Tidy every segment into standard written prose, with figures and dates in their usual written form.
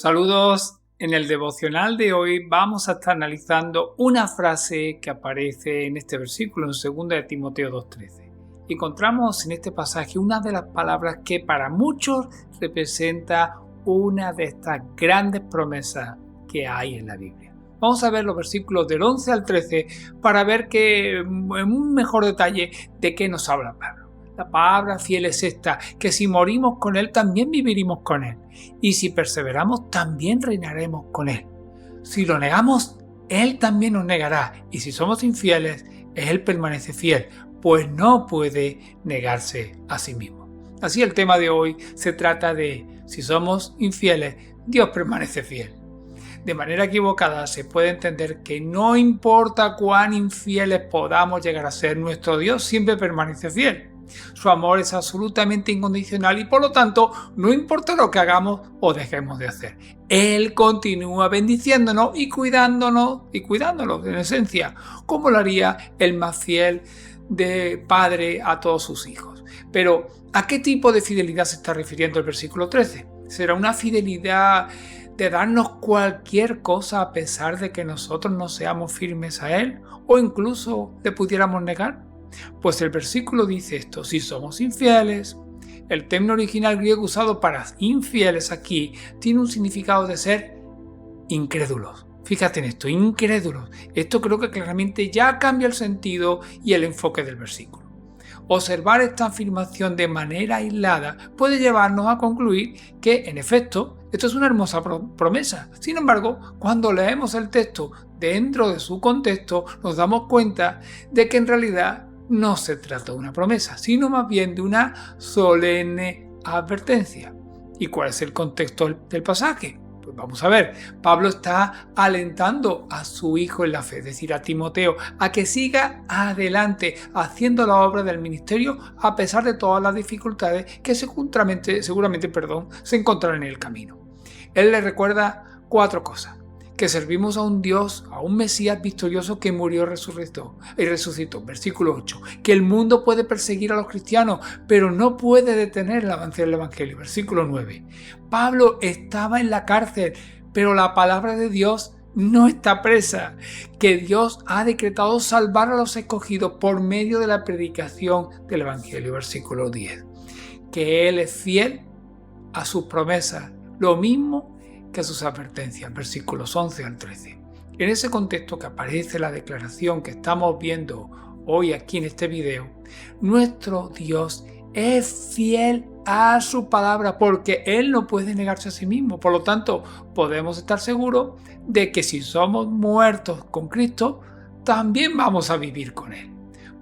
Saludos. En el devocional de hoy vamos a estar analizando una frase que aparece en este versículo en 2 de Timoteo 2:13. Encontramos en este pasaje una de las palabras que para muchos representa una de estas grandes promesas que hay en la Biblia. Vamos a ver los versículos del 11 al 13 para ver en un mejor detalle de qué nos habla Pablo. La palabra fiel es esta, que si morimos con Él, también viviremos con Él. Y si perseveramos, también reinaremos con Él. Si lo negamos, Él también nos negará. Y si somos infieles, Él permanece fiel, pues no puede negarse a sí mismo. Así el tema de hoy se trata de, si somos infieles, Dios permanece fiel. De manera equivocada se puede entender que no importa cuán infieles podamos llegar a ser, nuestro Dios siempre permanece fiel. Su amor es absolutamente incondicional y por lo tanto no importa lo que hagamos o dejemos de hacer. Él continúa bendiciéndonos y cuidándonos en esencia, como lo haría el más fiel de padre a todos sus hijos. Pero, ¿a qué tipo de fidelidad se está refiriendo el versículo 13? ¿Será una fidelidad de darnos cualquier cosa a pesar de que nosotros no seamos firmes a Él o incluso le pudiéramos negar? Pues el versículo dice esto: si somos infieles. El término original griego usado para infieles aquí tiene un significado de ser incrédulos. Fíjate en esto, incrédulos. Esto creo que claramente ya cambia el sentido y el enfoque del versículo. Observar esta afirmación de manera aislada puede llevarnos a concluir que, en efecto, esto es una hermosa promesa. Sin embargo, cuando leemos el texto dentro de su contexto, nos damos cuenta de que en realidad no se trata de una promesa, sino más bien de una solemne advertencia. ¿Y cuál es el contexto del pasaje? Pues vamos a ver, Pablo está alentando a su hijo en la fe, es decir, a Timoteo, a que siga adelante haciendo la obra del ministerio a pesar de todas las dificultades que seguramente se encontrarán en el camino. Él le recuerda 4 cosas: que servimos a un Dios, a un Mesías victorioso que murió y resucitó. Versículo 8. Que el mundo puede perseguir a los cristianos, pero no puede detener el avance del Evangelio. Versículo 9. Pablo estaba en la cárcel, pero la palabra de Dios no está presa. Que Dios ha decretado salvar a los escogidos por medio de la predicación del Evangelio. Versículo 10. Que Él es fiel a sus promesas, lo mismo que a sus advertencias, versículos 11 al 13. En ese contexto que aparece la declaración que estamos viendo hoy aquí en este video, nuestro Dios es fiel a su palabra porque Él no puede negarse a sí mismo. Por lo tanto, podemos estar seguros de que si somos muertos con Cristo, también vamos a vivir con Él.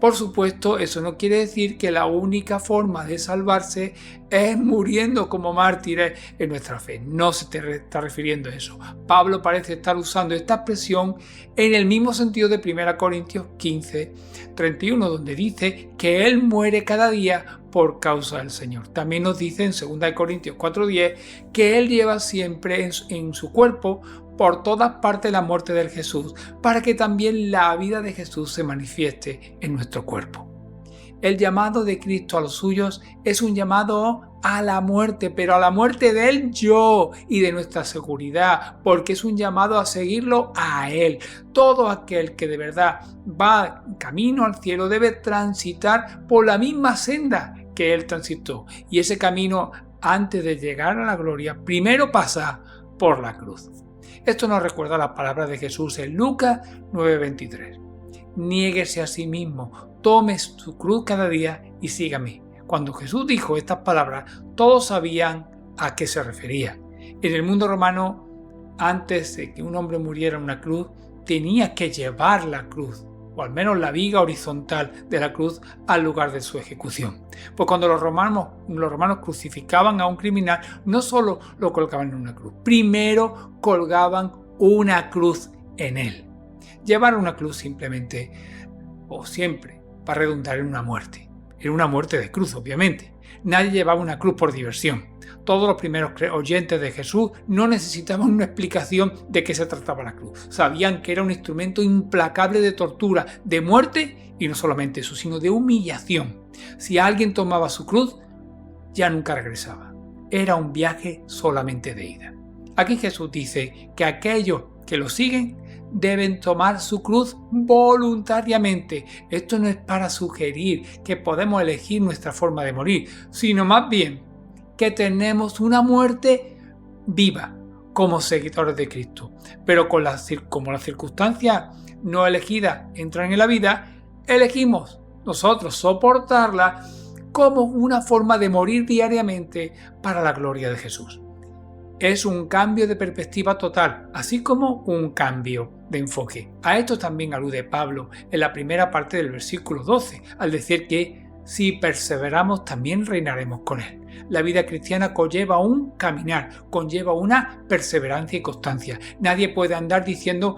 Por supuesto, eso no quiere decir que la única forma de salvarse es muriendo como mártires en nuestra fe. No se está refiriendo a eso. Pablo parece estar usando esta expresión en el mismo sentido de 1 Corintios 15:31, donde dice que Él muere cada día por causa del Señor. También nos dice en 2 Corintios 4:10 que Él lleva siempre en su cuerpo por todas partes la muerte de Jesús, para que también la vida de Jesús se manifieste en nuestro cuerpo. El llamado de Cristo a los suyos es un llamado a la muerte, pero a la muerte del yo y de nuestra seguridad, porque es un llamado a seguirlo a Él. Todo aquel que de verdad va camino al cielo debe transitar por la misma senda que Él transitó, y ese camino, antes de llegar a la gloria, primero pasa por la cruz. Esto nos recuerda las palabras de Jesús en Lucas 9:23. Niéguese a sí mismo, tome su cruz cada día y sígame. Cuando Jesús dijo estas palabras, todos sabían a qué se refería. En el mundo romano, antes de que un hombre muriera en una cruz, tenía que llevar la cruz, o al menos la viga horizontal de la cruz, al lugar de su ejecución. Pues cuando los romanos crucificaban a un criminal, no solo lo colgaban en una cruz, primero colgaban una cruz en él. Llevar una cruz simplemente, o siempre, va a redundar en una muerte de cruz, obviamente. Nadie llevaba una cruz por diversión. Todos los primeros oyentes de Jesús no necesitaban una explicación de qué se trataba la cruz. Sabían que era un instrumento implacable de tortura, de muerte, y no solamente eso, sino de humillación. Si alguien tomaba su cruz, ya nunca regresaba. Era un viaje solamente de ida. Aquí Jesús dice que aquellos que lo siguen deben tomar su cruz voluntariamente. Esto no es para sugerir que podemos elegir nuestra forma de morir, sino más bien que tenemos una muerte viva como seguidores de Cristo. Pero como las circunstancias no elegidas entran en la vida, elegimos nosotros soportarla como una forma de morir diariamente para la gloria de Jesús. Es un cambio de perspectiva total, así como un cambio de enfoque. A esto también alude Pablo en la primera parte del versículo 12, al decir que si perseveramos también reinaremos con él. La vida cristiana conlleva un caminar, conlleva una perseverancia y constancia. Nadie puede andar diciendo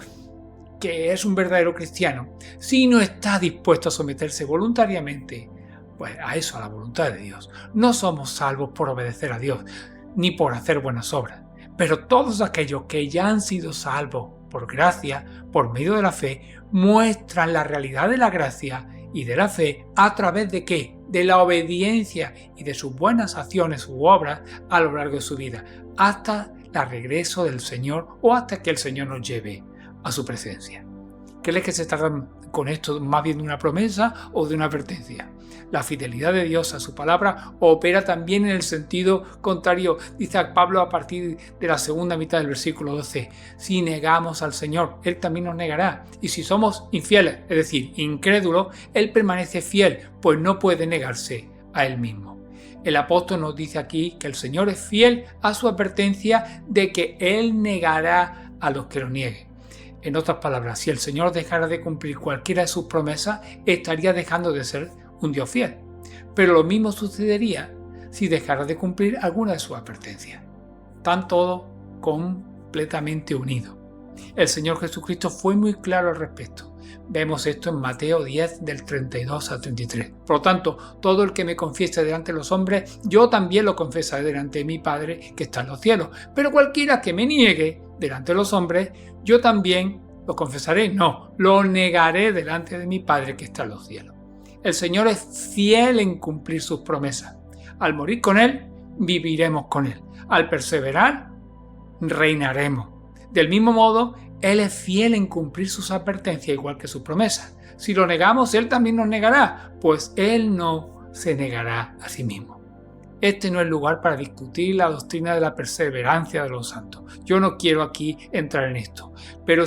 que es un verdadero cristiano si no está dispuesto a someterse voluntariamente pues a eso, a la voluntad de Dios. No somos salvos por obedecer a Dios ni por hacer buenas obras, pero todos aquellos que ya han sido salvos por gracia, por medio de la fe, muestran la realidad de la gracia y de la fe a través de ¿qué? De la obediencia y de sus buenas acciones u obras a lo largo de su vida, hasta el regreso del Señor o hasta que el Señor nos lleve a su presencia. ¿Crees que se trata con esto más bien de una promesa o de una advertencia? La fidelidad de Dios a su palabra opera también en el sentido contrario. Dice Pablo a partir de la segunda mitad del versículo 12, si negamos al Señor, Él también nos negará. Y si somos infieles, es decir, incrédulos, Él permanece fiel, pues no puede negarse a Él mismo. El apóstol nos dice aquí que el Señor es fiel a su advertencia de que Él negará a los que lo nieguen. En otras palabras, si el Señor dejara de cumplir cualquiera de sus promesas, estaría dejando de ser un Dios fiel. Pero lo mismo sucedería si dejara de cumplir alguna de sus advertencias. Están todos completamente unidos. El Señor Jesucristo fue muy claro al respecto. Vemos esto en Mateo 10 del 32 al 33. Por lo tanto, todo el que me confiese delante de los hombres, yo también lo confesaré delante de mi Padre que está en los cielos. Pero cualquiera que me niegue delante de los hombres, yo también lo confesaré. No, lo negaré delante de mi Padre que está en los cielos. El Señor es fiel en cumplir sus promesas. Al morir con Él, viviremos con Él. Al perseverar, reinaremos. Del mismo modo, Él es fiel en cumplir sus advertencias igual que sus promesas. Si lo negamos, Él también nos negará, pues Él no se negará a sí mismo. Este no es lugar para discutir la doctrina de la perseverancia de los santos. Yo no quiero aquí entrar en esto, pero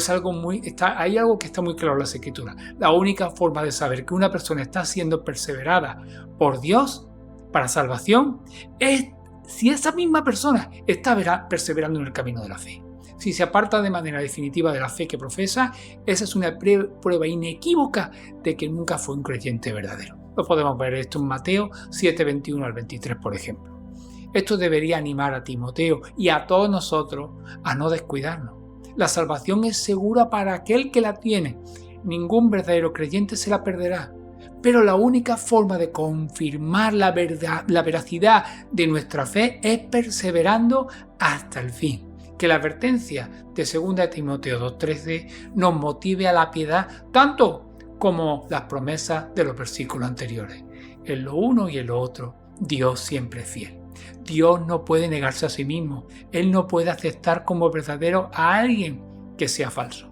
hay algo que está muy claro en las Escrituras. La única forma de saber que una persona está siendo perseverada por Dios para salvación es si esa misma persona está perseverando en el camino de la fe. Si se aparta de manera definitiva de la fe que profesa, esa es una prueba inequívoca de que nunca fue un creyente verdadero. Lo podemos ver esto en Mateo 7, 21 al 23, por ejemplo. Esto debería animar a Timoteo y a todos nosotros a no descuidarnos. La salvación es segura para aquel que la tiene. Ningún verdadero creyente se la perderá. Pero la única forma de confirmar la veracidad de nuestra fe es perseverando hasta el fin. Que la advertencia de 2 Timoteo 2:13 nos motive a la piedad tanto como las promesas de los versículos anteriores. En lo uno y en lo otro, Dios siempre es fiel. Dios no puede negarse a sí mismo. Él no puede aceptar como verdadero a alguien que sea falso.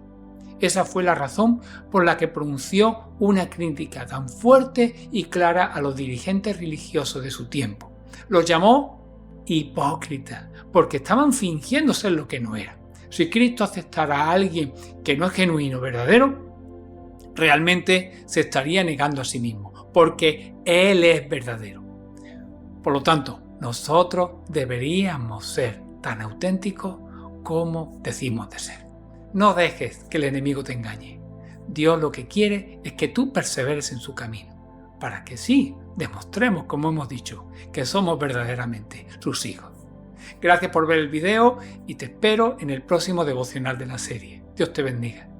Esa fue la razón por la que pronunció una crítica tan fuerte y clara a los dirigentes religiosos de su tiempo. Los llamó hipócritas, porque estaban fingiendo ser lo que no eran. Si Cristo aceptara a alguien que no es genuino, verdadero, realmente se estaría negando a sí mismo, porque Él es verdadero. Por lo tanto, nosotros deberíamos ser tan auténticos como decimos de ser. No dejes que el enemigo te engañe. Dios lo que quiere es que tú perseveres en su camino, para que sí demostremos, como hemos dicho, que somos verdaderamente sus hijos. Gracias por ver el video y te espero en el próximo devocional de la serie. Dios te bendiga.